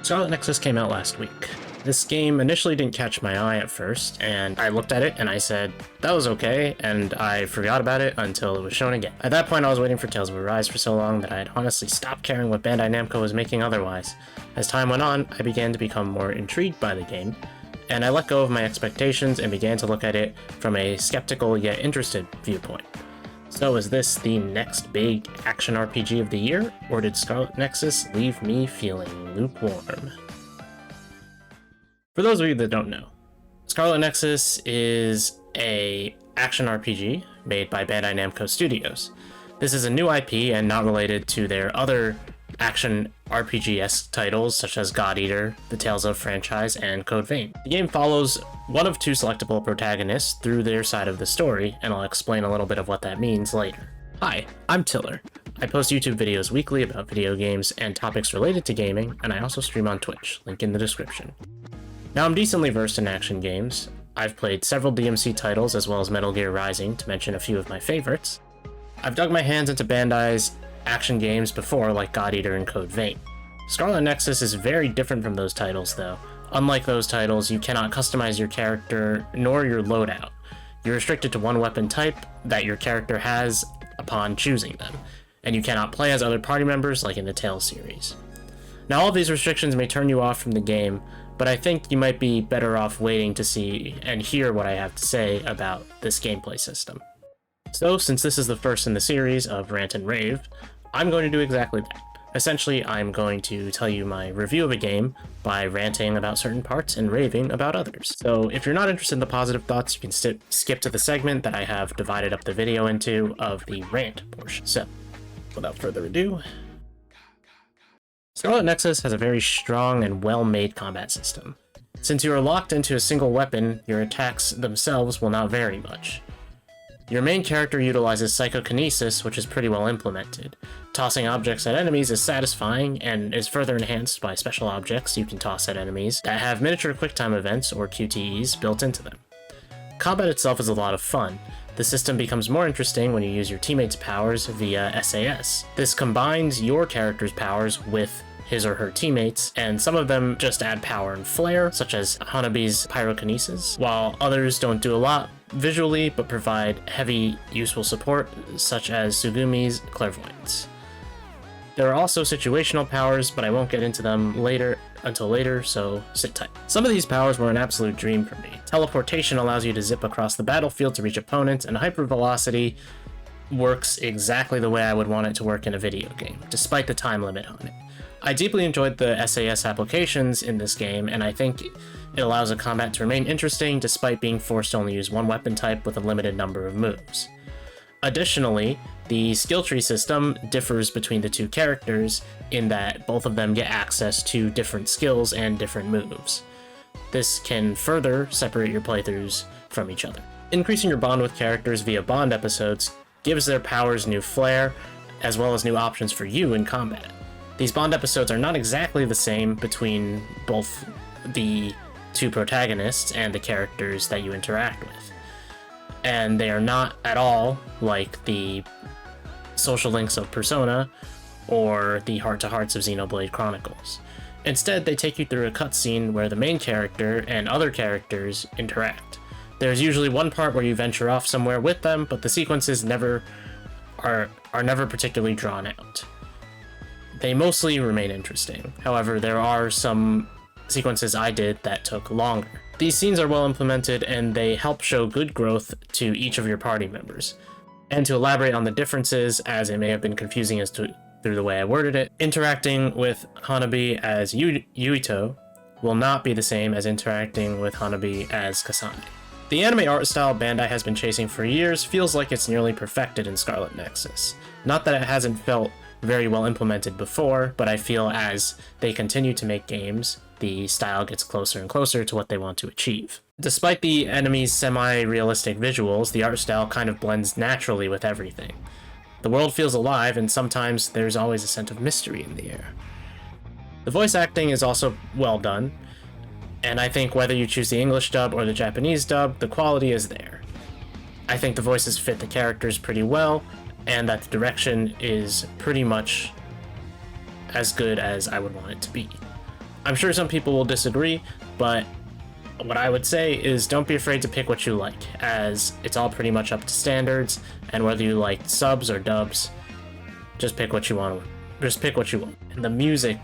Scarlet Nexus came out last week. This game initially didn't catch my eye at first, and I looked at it and I said, that was okay, and I forgot about it until it was shown again. At that point I was waiting for Tales of Arise for so long that I had honestly stopped caring what Bandai Namco was making otherwise. As time went on, I began to become more intrigued by the game, and I let go of my expectations and began to look at it from a skeptical yet interested viewpoint. So is this the next big action RPG of the year, or did Scarlet Nexus leave me feeling lukewarm? For those of you that don't know, Scarlet Nexus is an action RPG made by Bandai Namco Studios. This is a new IP and not related to their other action RPG-esque titles such as God Eater, the Tales of franchise, and Code Vein. The game follows one of two selectable protagonists through their side of the story, and I'll explain a little bit of what that means later. Hi, I'm Tiller. I post YouTube videos weekly about video games and topics related to gaming, and I also stream on Twitch, link in the description. Now I'm decently versed in action games. I've played several DMC titles as well as Metal Gear Rising, to mention a few of my favorites. I've dug my hands into Bandai's action games before, like God Eater and Code Vein. Scarlet Nexus is very different from those titles though. Unlike those titles, you cannot customize your character nor your loadout. You're restricted to one weapon type that your character has upon choosing them, and you cannot play as other party members like in the Tales series. Now all of these restrictions may turn you off from the game, but I think you might be better off waiting to see and hear what I have to say about this gameplay system. So, since this is the first in the series of Rant and Rave, I'm going to do exactly that. Essentially, I'm going to tell you my review of a game by ranting about certain parts and raving about others. So if you're not interested in the positive thoughts, you can skip to the segment that I have divided up the video into of the rant portion. So, without further ado, Scarlet Nexus has a very strong and well-made combat system. Since you are locked into a single weapon, your attacks themselves will not vary much. Your main character utilizes psychokinesis, which is pretty well implemented. Tossing objects at enemies is satisfying, and is further enhanced by special objects you can toss at enemies that have miniature quicktime events, or QTEs, built into them. Combat itself is a lot of fun. The system becomes more interesting when you use your teammates' powers via SAS. This combines your character's powers with his or her teammates, and some of them just add power and flair, such as Hanabi's pyrokinesis, while others don't do a lot visually but provide heavy, useful support, such as Tsugumi's clairvoyance. There are also situational powers, but I won't get into them until later, so sit tight. Some of these powers were an absolute dream for me. Teleportation allows you to zip across the battlefield to reach opponents, and hypervelocity works exactly the way I would want it to work in a video game, despite the time limit on it. I deeply enjoyed the SAS applications in this game, and I think it allows the combat to remain interesting despite being forced to only use one weapon type with a limited number of moves. Additionally, the skill tree system differs between the two characters in that both of them get access to different skills and different moves. This can further separate your playthroughs from each other. Increasing your bond with characters via bond episodes gives their powers new flair, as well as new options for you in combat. These bond episodes are not exactly the same between both the two protagonists and the characters that you interact with. And they are not at all like the social links of Persona or the heart-to-hearts of Xenoblade Chronicles. Instead, they take you through a cutscene where the main character and other characters interact. There's usually one part where you venture off somewhere with them, but the sequences are never particularly drawn out. They mostly remain interesting. However, there are some sequences I did that took longer. These scenes are well implemented, and they help show good growth to each of your party members. And to elaborate on the differences, as it may have been confusing through the way I worded it, interacting with Hanabi as Yuito will not be the same as interacting with Hanabi as Kasane. The anime art style Bandai has been chasing for years feels like it's nearly perfected in Scarlet Nexus. Not that it hasn't felt very well implemented before, but I feel as they continue to make games, the style gets closer and closer to what they want to achieve. Despite the enemies' semi-realistic visuals, the art style kind of blends naturally with everything. The world feels alive, and sometimes there's always a sense of mystery in the air. The voice acting is also well done, and I think whether you choose the English dub or the Japanese dub, the quality is there. I think the voices fit the characters pretty well, and that the direction is pretty much as good as I would want it to be. I'm sure some people will disagree, but what I would say is don't be afraid to pick what you like, as it's all pretty much up to standards, and whether you like subs or dubs, just pick what you want. Just pick what you want. And the music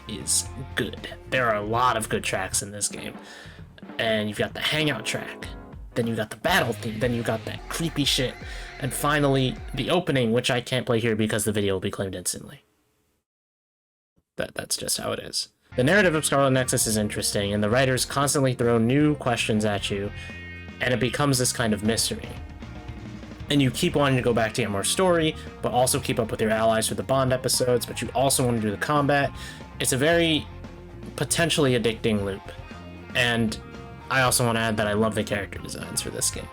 is good. There are a lot of good tracks in this game. And you've got the hangout track, then you got the battle theme, then you got that creepy shit, and finally the opening, which I can't play here because the video will be claimed instantly. That's just how it is. The narrative of Scarlet Nexus is interesting, and the writers constantly throw new questions at you, and it becomes this kind of mystery. And you keep wanting to go back to get more story, but also keep up with your allies for the Bond episodes, but you also want to do the combat. It's a very potentially addicting loop. And I also want to add that I love the character designs for this game.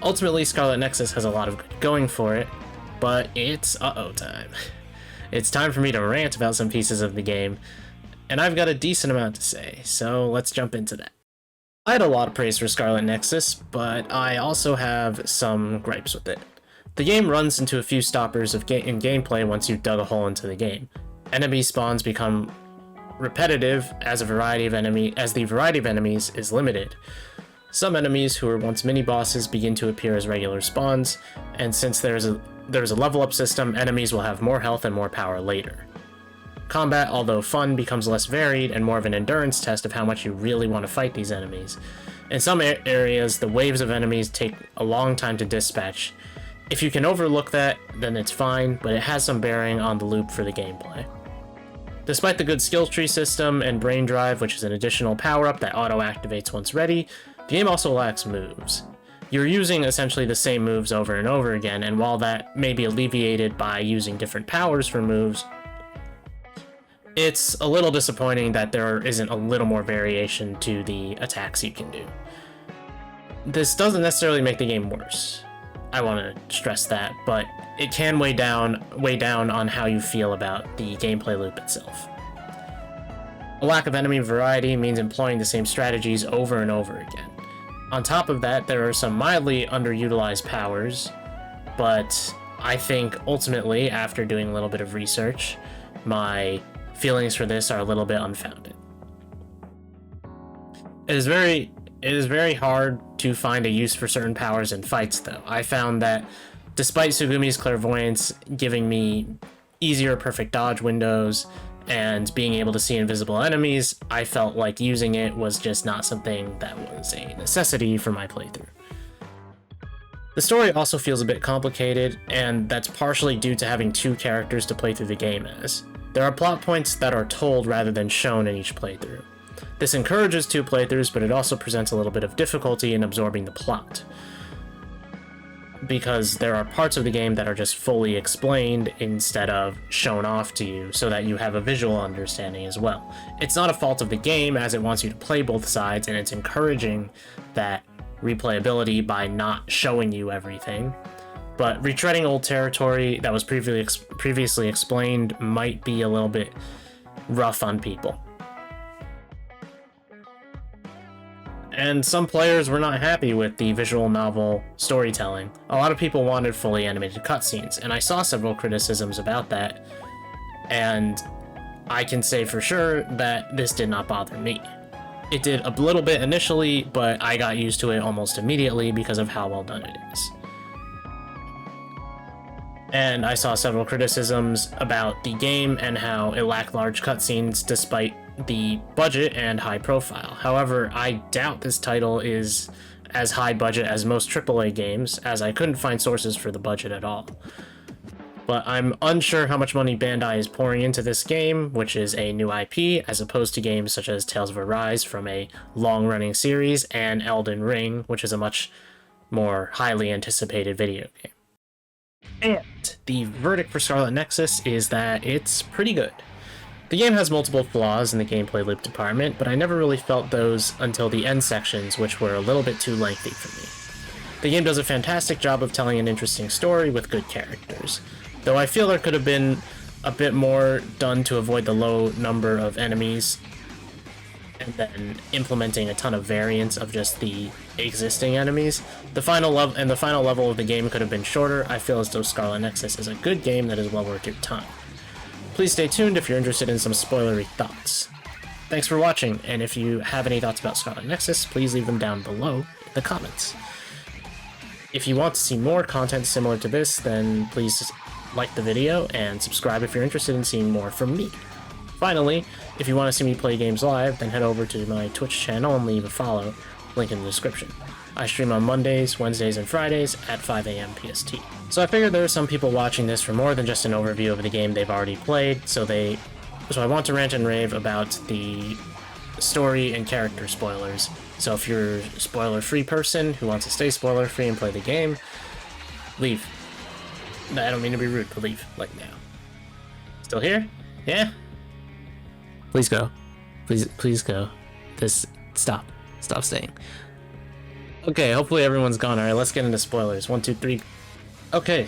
Ultimately, Scarlet Nexus has a lot of good going for it, but it's uh-oh time. It's time for me to rant about some pieces of the game, and I've got a decent amount to say, so let's jump into that. I had a lot of praise for Scarlet Nexus, but I also have some gripes with it. The game runs into a few stoppers in gameplay once you've dug a hole into the game. Enemy spawns become repetitive as the variety of enemies is limited. Some enemies who were once mini-bosses begin to appear as regular spawns, and since there's a level-up system, enemies will have more health and more power later. Combat, although fun, becomes less varied and more of an endurance test of how much you really want to fight these enemies. In some areas, the waves of enemies take a long time to dispatch. If you can overlook that, then it's fine, but it has some bearing on the loop for the gameplay. Despite the good skill tree system and brain drive, which is an additional power-up that auto-activates once ready, the game also lacks moves. You're using essentially the same moves over and over again, and while that may be alleviated by using different powers for moves, it's a little disappointing that there isn't a little more variation to the attacks you can do. This doesn't necessarily make the game worse. I want to stress that, but it can weigh down on how you feel about the gameplay loop itself. A lack of enemy variety means employing the same strategies over and over again. On top of that, there are some mildly underutilized powers, but I think ultimately, after doing a little bit of research, my feelings for this are a little bit unfounded. It is very hard to find a use for certain powers in fights, though. I found that despite Tsugumi's clairvoyance giving me easier perfect dodge windows and being able to see invisible enemies, I felt like using it was just not something that was a necessity for my playthrough. The story also feels a bit complicated, and that's partially due to having two characters to play through the game as. There are plot points that are told rather than shown in each playthrough. This encourages two playthroughs, but it also presents a little bit of difficulty in absorbing the plot, because there are parts of the game that are just fully explained instead of shown off to you so that you have a visual understanding as well. It's not a fault of the game, as it wants you to play both sides, and it's encouraging that replayability by not showing you everything. But retreading old territory that was previously explained might be a little bit rough on people. And some players were not happy with the visual novel storytelling. A lot of people wanted fully animated cutscenes, and I saw several criticisms about that, and I can say for sure that this did not bother me. It did a little bit initially, but I got used to it almost immediately because of how well done it is. And I saw several criticisms about the game and how it lacked large cutscenes despite the budget and high profile. However, I doubt this title is as high budget as most AAA games, as I couldn't find sources for the budget at all. But I'm unsure how much money Bandai is pouring into this game, which is a new IP, as opposed to games such as Tales of Arise from a long-running series, and Elden Ring, which is a much more highly anticipated video game. And the verdict for Scarlet Nexus is that it's pretty good. The game has multiple flaws in the gameplay loop department, but I never really felt those until the end sections, which were a little bit too lengthy for me. The game does a fantastic job of telling an interesting story with good characters, though I feel there could have been a bit more done to avoid the low number of enemies and then implementing a ton of variants of just the existing enemies. The final level of the game could have been shorter. I feel as though Scarlet Nexus is a good game that is well worth your time. please stay tuned if you're interested in some spoilery thoughts. Thanks for watching, and if you have any thoughts about Scarlet Nexus, please leave them down below in the comments. If you want to see more content similar to this, then please like the video and subscribe if you're interested in seeing more from me. Finally, if you want to see me play games live, then head over to my Twitch channel and leave a follow, link in the description. I stream on Mondays, Wednesdays, and Fridays at 5 AM PST. So I figured there are some people watching this for more than just an overview of the game they've already played, so I want to rant and rave about the story and character spoilers. So if you're a spoiler-free person who wants to stay spoiler-free and play the game, leave. I don't mean to be rude, but leave, like now. Still here? Yeah? Please go. Please go. Stop staying. Okay, hopefully everyone's gone. Alright, let's get into spoilers. 1, 2, 3. Okay.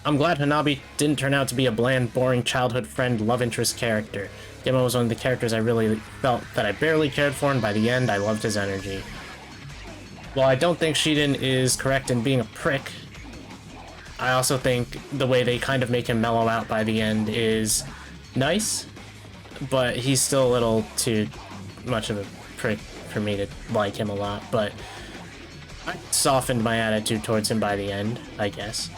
I'm glad Hanabi didn't turn out to be a bland, boring childhood friend love interest character. Demo was one of the characters I really felt that I barely cared for, and by the end, I loved his energy. While I don't think Shiden is correct in being a prick, I also think the way they kind of make him mellow out by the end is nice, but he's still a little too much of a prick for me to like him a lot, but I softened my attitude towards him by the end, I guess.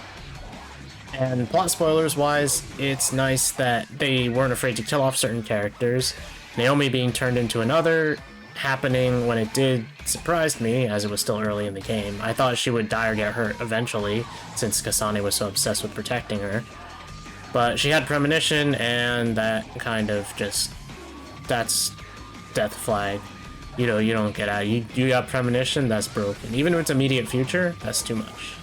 And plot spoilers wise, it's nice that they weren't afraid to kill off certain characters. Naomi being turned into another happening when it did surprised me, as it was still early in the game. I thought she would die or get hurt eventually, since Kasane was so obsessed with protecting her. But she had premonition, and that kind of just... that's death flag. You know, you don't get out. You got premonition, that's broken. Even if it's immediate future, that's too much.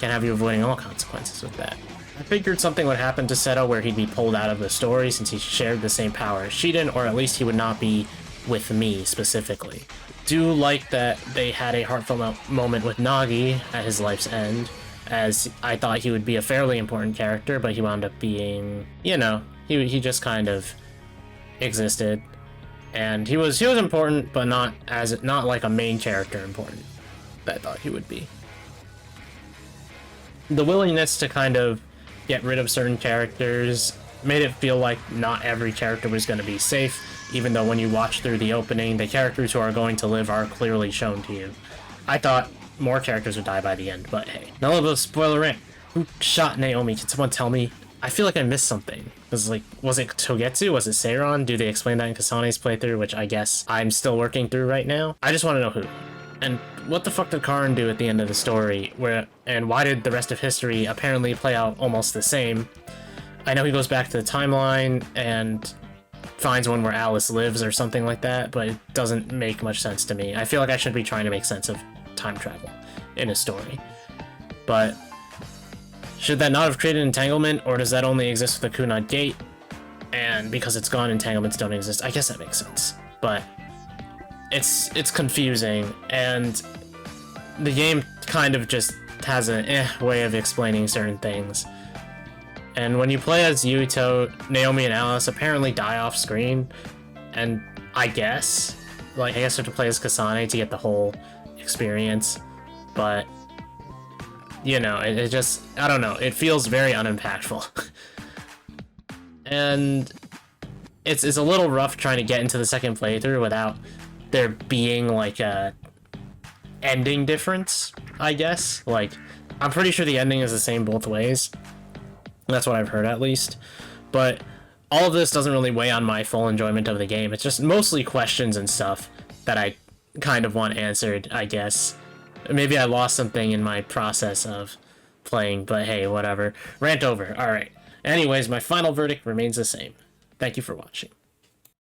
Can't have you avoiding all consequences with that. I figured something would happen to Seto where he'd be pulled out of the story since he shared the same power as Shiden, or at least he would not be with me specifically. Do like that they had a heartfelt moment with Nagi at his life's end, as I thought he would be a fairly important character, but he wound up being, you know, he just kind of existed. And he was important, but not like a main character important that I thought he would be. The willingness to kind of get rid of certain characters made it feel like not every character was going to be safe, even though when you watch through the opening, the characters who are going to live are clearly shown to you. I thought more characters would die by the end, but hey. Now a little bit of spoiler rant. Who shot Naomi? Can someone tell me? I feel like I missed something. Was it Togetsu? Was it Seiron? Do they explain that in Kasane's playthrough, which I guess I'm still working through right now? I just want to know who. And what the fuck did Karin do at the end of the story? And why did the rest of history apparently play out almost the same? I know he goes back to the timeline and finds one where Alice lives or something like that, but it doesn't make much sense to me. I feel like I should be trying to make sense of time travel in a story. But should that not have created entanglement, or does that only exist with the Kunai Gate? And because it's gone, entanglements don't exist. I guess that makes sense. But it's confusing, and the game kind of just has a way of explaining certain things. And when you play as Yuito, Naomi and Alice apparently die off screen, and I guess you have to play as Kasane to get the whole experience, but you know, it just, I don't know, it feels very unimpactful. And it's a little rough trying to get into the second playthrough without there being like a ending difference, I guess. Like, I'm pretty sure the ending is the same both ways. That's what I've heard, at least. But all of this doesn't really weigh on my full enjoyment of the game. It's just mostly questions and stuff that I kind of want answered, I guess. Maybe I lost something in my process of playing, but hey, whatever. Rant over. Alright. Anyways, my final verdict remains the same. Thank you for watching.